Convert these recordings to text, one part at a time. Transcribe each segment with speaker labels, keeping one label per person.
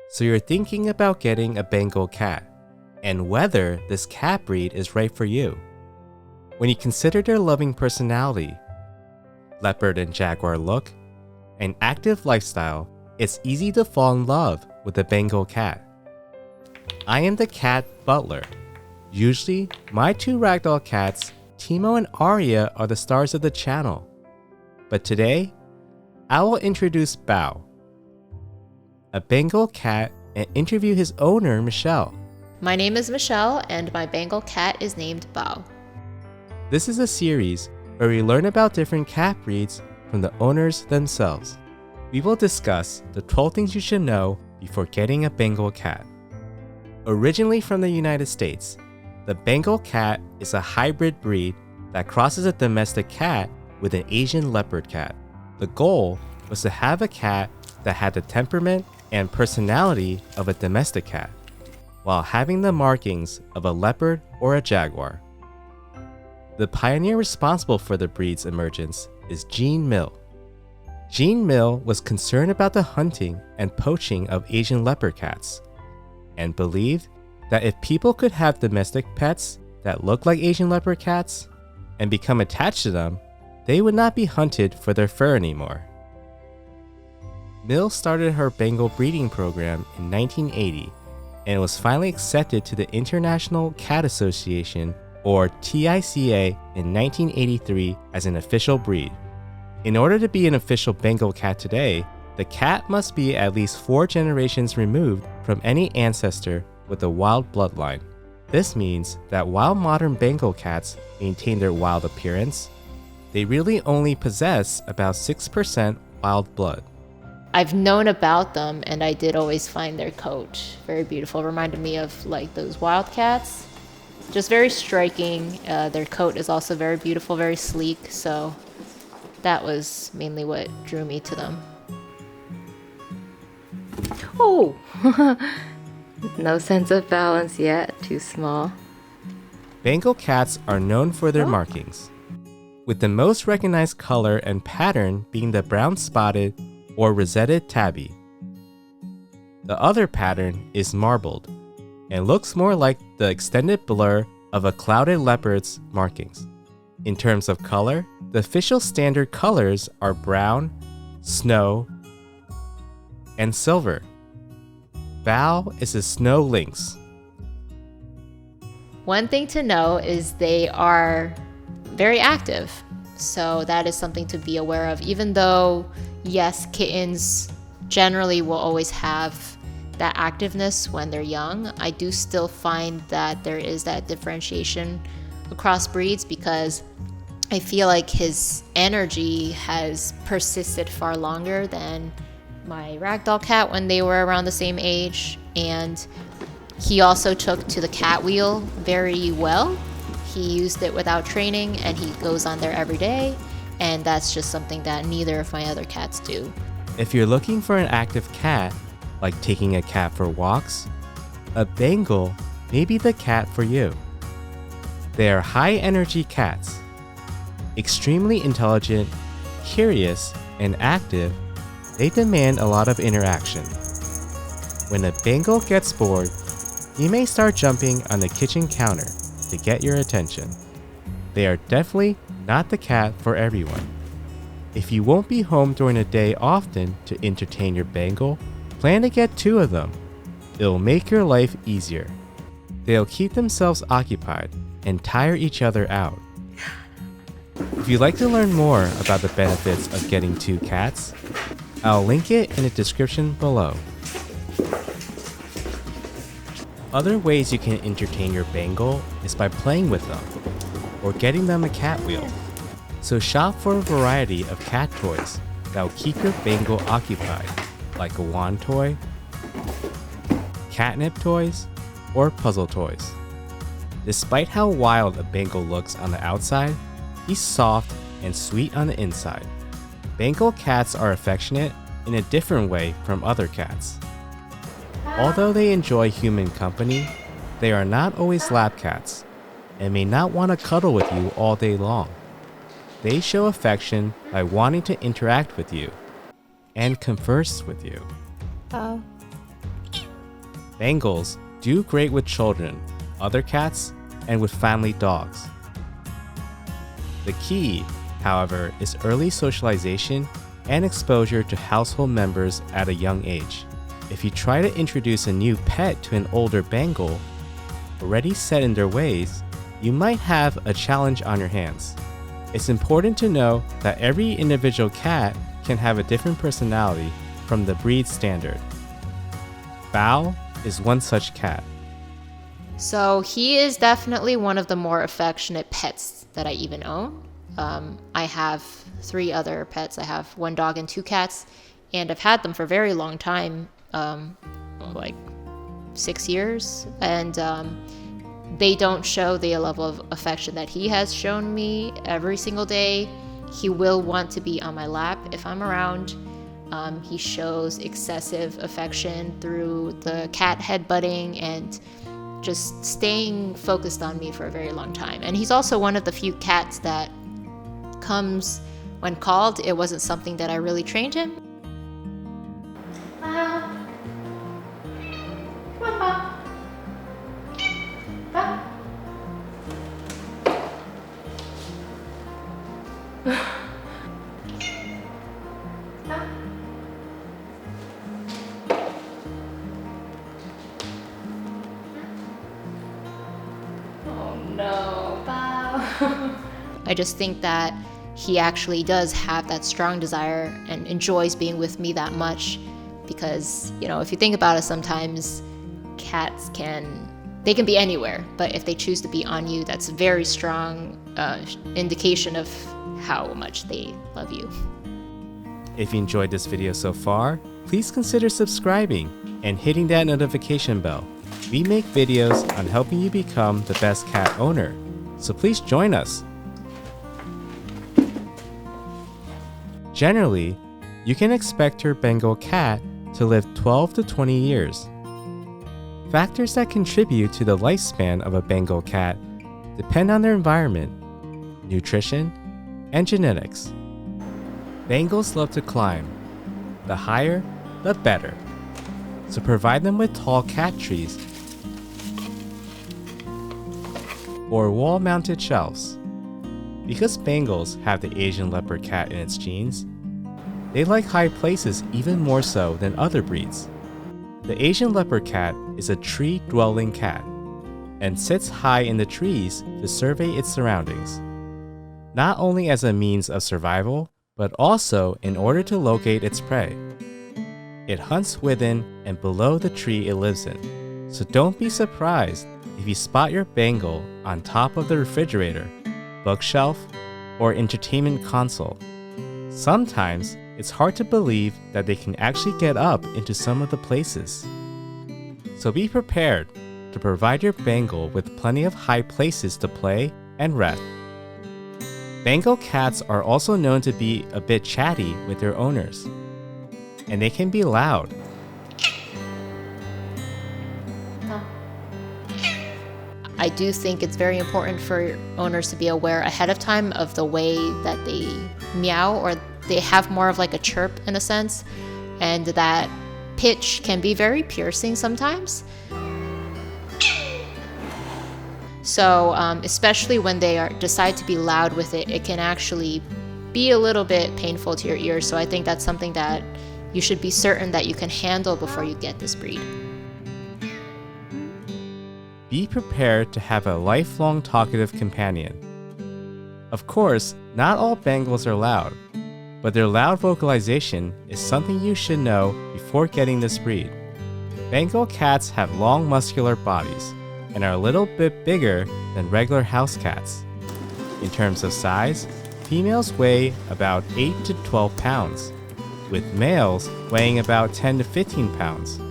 Speaker 1: So you're thinking about getting a Bengal cat and whether this cat breed is right for you. When you consider their loving personality, leopard and jaguar look, and active lifestyle, it's easy to fall in love with a Bengal cat. I am the Cat Butler. Usually, my two ragdoll cats, Teemo and Arya, are the stars of the channel. But today, I will introduce Bao, a Bengal cat, and interview his owner, Michelle.
Speaker 2: My name is Michelle, and my Bengal cat is named Bao.
Speaker 1: This is a series where we learn about different cat breeds from the owners themselves. We will discuss the 12 things you should know before getting a Bengal cat. Originally from the United States, the Bengal cat is a hybrid breed that crosses a domestic cat with an Asian leopard cat. The goal was to have a cat that had the temperament and personality of a domestic cat, while having the markings of a leopard or a jaguar. The pioneer responsible for the breed's emergence is Gene Mill. Gene Mill was concerned about the hunting and poaching of Asian leopard cats, and believed that if people could have domestic pets that look like Asian leopard cats and become attached to them, they would not be hunted for their fur anymore. Mill started her Bengal breeding program in 1980 and was finally accepted to the International Cat Association, or TICA, in 1983 as an official breed. In order to be an official Bengal cat today, the cat must be at least 4 generations removed from any ancestor with a wild bloodline. This means that while modern Bengal cats maintain their wild appearance, they really only possess about 6% wild blood.
Speaker 2: I've known about them, and I did always find their coat very beautiful. Reminded me of like those wild cats. Just very striking. Their coat is also very beautiful, very sleek. So that was mainly what drew me to them.
Speaker 3: Oh, no sense of balance yet. Too small.
Speaker 1: Bengal cats are known for their markings, with the most recognized color and pattern being the brown spotted or rosetted tabby. The other pattern is marbled and looks more like the extended blur of a clouded leopard's markings. In terms of color, the official standard colors are brown, snow, and silver. Bao is a snow lynx.
Speaker 2: One thing to know is they are very active. So that is something to be aware of. Even though, yes, kittens generally will always have that activeness when they're young, I do still find that there is that differentiation across breeds, because I feel like his energy has persisted far longer than my ragdoll cat when they were around the same age. And he also took to the cat wheel very well. He used it without training, and he goes on there every day, and that's just something that neither of my other cats do.
Speaker 1: If you're looking for an active cat, like taking a cat for walks, a Bengal may be the cat for you. They are high-energy cats. Extremely intelligent, curious, and active, they demand a lot of interaction. When a Bengal gets bored, he may start jumping on the kitchen counter to get your attention. They are definitely not the cat for everyone. If you won't be home during the day often to entertain your Bengal, plan to get 2 of them. It'll make your life easier. They'll keep themselves occupied and tire each other out. If you'd like to learn more about the benefits of getting 2 cats, I'll link it in the description below. Other ways you can entertain your Bengal is by playing with them or getting them a cat wheel. So shop for a variety of cat toys that will keep your Bengal occupied, like a wand toy, catnip toys, or puzzle toys. Despite how wild a Bengal looks on the outside, he's soft and sweet on the inside. Bengal cats are affectionate in a different way from other cats. Although they enjoy human company, they are not always lap cats and may not want to cuddle with you all day long. They show affection by wanting to interact with you and converse with you.
Speaker 3: Oh.
Speaker 1: Bengals do great with children, other cats, and with family dogs. The key, however, is early socialization and exposure to household members at a young age. If you try to introduce a new pet to an older Bengal, already set in their ways, you might have a challenge on your hands. It's important to know that every individual cat can have a different personality from the breed standard. Bao is one such cat.
Speaker 2: So he is definitely one of the more affectionate pets that I even own. I have 3 other pets. I have 1 dog and 2 cats, and I've had them for a very long time, like 6 years, and they don't show the level of affection that he has shown me every single day. He will want to be on my lap if I'm around. He shows excessive affection through the cat headbutting and just staying focused on me for a very long time. And he's also one of the few cats that comes when called. It wasn't something that I really trained him. I just think that he actually does have that strong desire and enjoys being with me that much because, you know, if you think about it, sometimes cats can be anywhere, but if they choose to be on you, that's a very strong indication of how much they love you.
Speaker 1: If you enjoyed this video so far, please consider subscribing and hitting that notification bell. We make videos on helping you become the best cat owner, so please join us. Generally, you can expect your Bengal cat to live 12 to 20 years. Factors that contribute to the lifespan of a Bengal cat depend on their environment, nutrition, and genetics. Bengals love to climb. The higher, the better. So provide them with tall cat trees or wall-mounted shelves. Because Bengals have the Asian leopard cat in its genes, they like high places even more so than other breeds. The Asian leopard cat is a tree-dwelling cat and sits high in the trees to survey its surroundings, not only as a means of survival, but also in order to locate its prey. It hunts within and below the tree it lives in, so don't be surprised if you spot your Bengal on top of the refrigerator, bookshelf, or entertainment console. Sometimes it's hard to believe that they can actually get up into some of the places. So be prepared to provide your Bengal with plenty of high places to play and rest. Bengal cats are also known to be a bit chatty with their owners, and they can be loud.
Speaker 2: I do think it's very important for owners to be aware ahead of time of the way that they meow, or they have more of like a chirp in a sense, and that pitch can be very piercing sometimes. So especially when they decide to be loud with it, it can actually be a little bit painful to your ears. So I think that's something that you should be certain that you can handle before you get this breed.
Speaker 1: Be prepared to have a lifelong talkative companion. Of course, not all Bengals are loud, but their loud vocalization is something you should know before getting this breed. Bengal cats have long muscular bodies and are a little bit bigger than regular house cats. In terms of size, females weigh about 8 to 12 pounds, with males weighing about 10 to 15 pounds.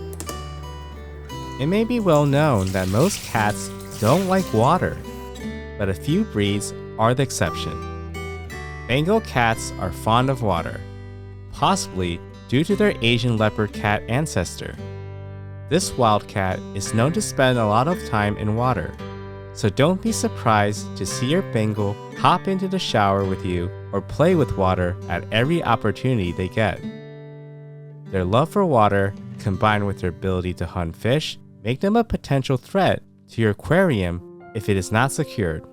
Speaker 1: It may be well known that most cats don't like water, but a few breeds are the exception. Bengal cats are fond of water, possibly due to their Asian leopard cat ancestor. This wild cat is known to spend a lot of time in water, so don't be surprised to see your Bengal hop into the shower with you or play with water at every opportunity they get. Their love for water, combined with their ability to hunt fish, make them a potential threat to your aquarium if it is not secured.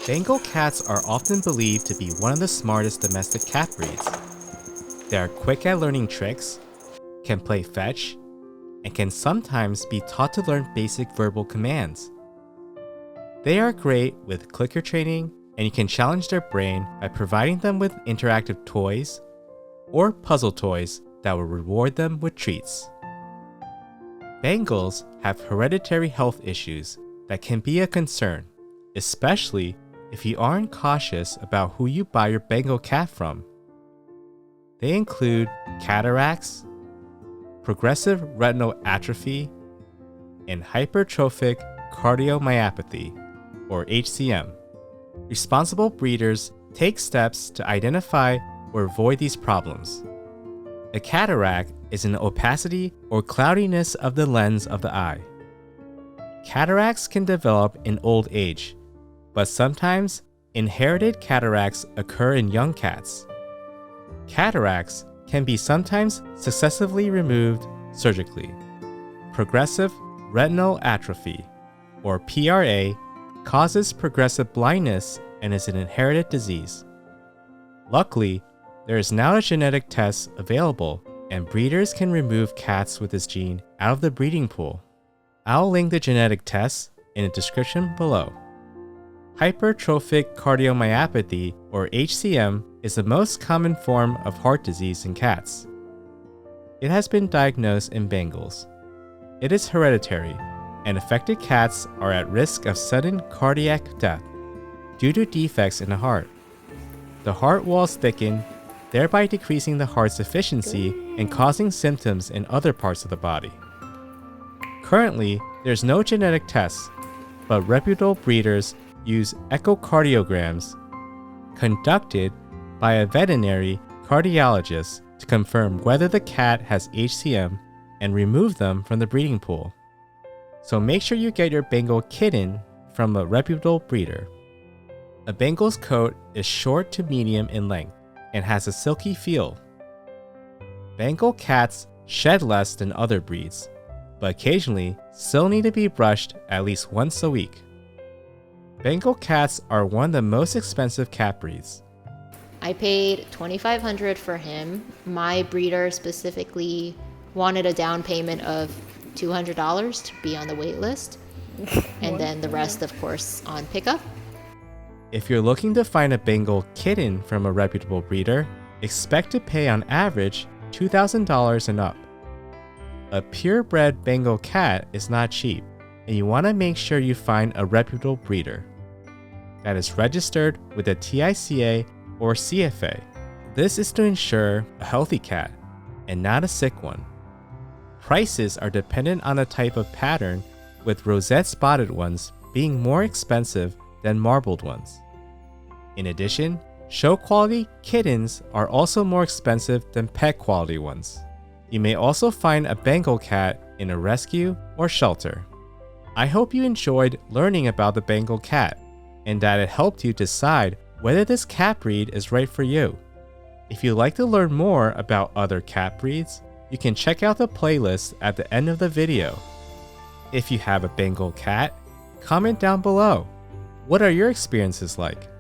Speaker 1: Bengal cats are often believed to be one of the smartest domestic cat breeds. They are quick at learning tricks, can play fetch, and can sometimes be taught to learn basic verbal commands. They are great with clicker training, and you can challenge their brain by providing them with interactive toys or puzzle toys that will reward them with treats. Bengals have hereditary health issues that can be a concern, especially if you aren't cautious about who you buy your Bengal cat from. They include cataracts, progressive retinal atrophy, and hypertrophic cardiomyopathy, or HCM. Responsible breeders take steps to identify or avoid these problems. A cataract is an opacity or cloudiness of the lens of the eye. Cataracts can develop in old age, but sometimes inherited cataracts occur in young cats. Cataracts can be sometimes successively removed surgically. Progressive retinal atrophy, or PRA, causes progressive blindness and is an inherited disease. Luckily, there is now a genetic test available, and breeders can remove cats with this gene out of the breeding pool. I'll link the genetic test in the description below. Hypertrophic cardiomyopathy, or HCM, is the most common form of heart disease in cats. It has been diagnosed in Bengals. It is hereditary, and affected cats are at risk of sudden cardiac death due to defects in the heart. The heart walls thicken, thereby decreasing the heart's efficiency and causing symptoms in other parts of the body. Currently, there's no genetic test, but reputable breeders use echocardiograms conducted by a veterinary cardiologist to confirm whether the cat has HCM and remove them from the breeding pool. So make sure you get your Bengal kitten from a reputable breeder. A Bengal's coat is short to medium in length and has a silky feel. Bengal cats shed less than other breeds, but occasionally still need to be brushed at least once a week. Bengal cats are one of the most expensive cat breeds.
Speaker 2: I paid $2,500 for him. My breeder specifically wanted a down payment of $200 to be on the wait list, and then the rest, of course, on pickup.
Speaker 1: If you're looking to find a Bengal kitten from a reputable breeder, expect to pay on average $2,000 and up. A purebred Bengal cat is not cheap, and you want to make sure you find a reputable breeder that is registered with the TICA or CFA. This is to ensure a healthy cat and not a sick one. Prices are dependent on the type of pattern, with rosette spotted ones being more expensive than marbled ones. In addition, show quality kittens are also more expensive than pet quality ones. You may also find a Bengal cat in a rescue or shelter. I hope you enjoyed learning about the Bengal cat and that it helped you decide whether this cat breed is right for you. If you'd like to learn more about other cat breeds, you can check out the playlist at the end of the video. If you have a Bengal cat, comment down below. What are your experiences like?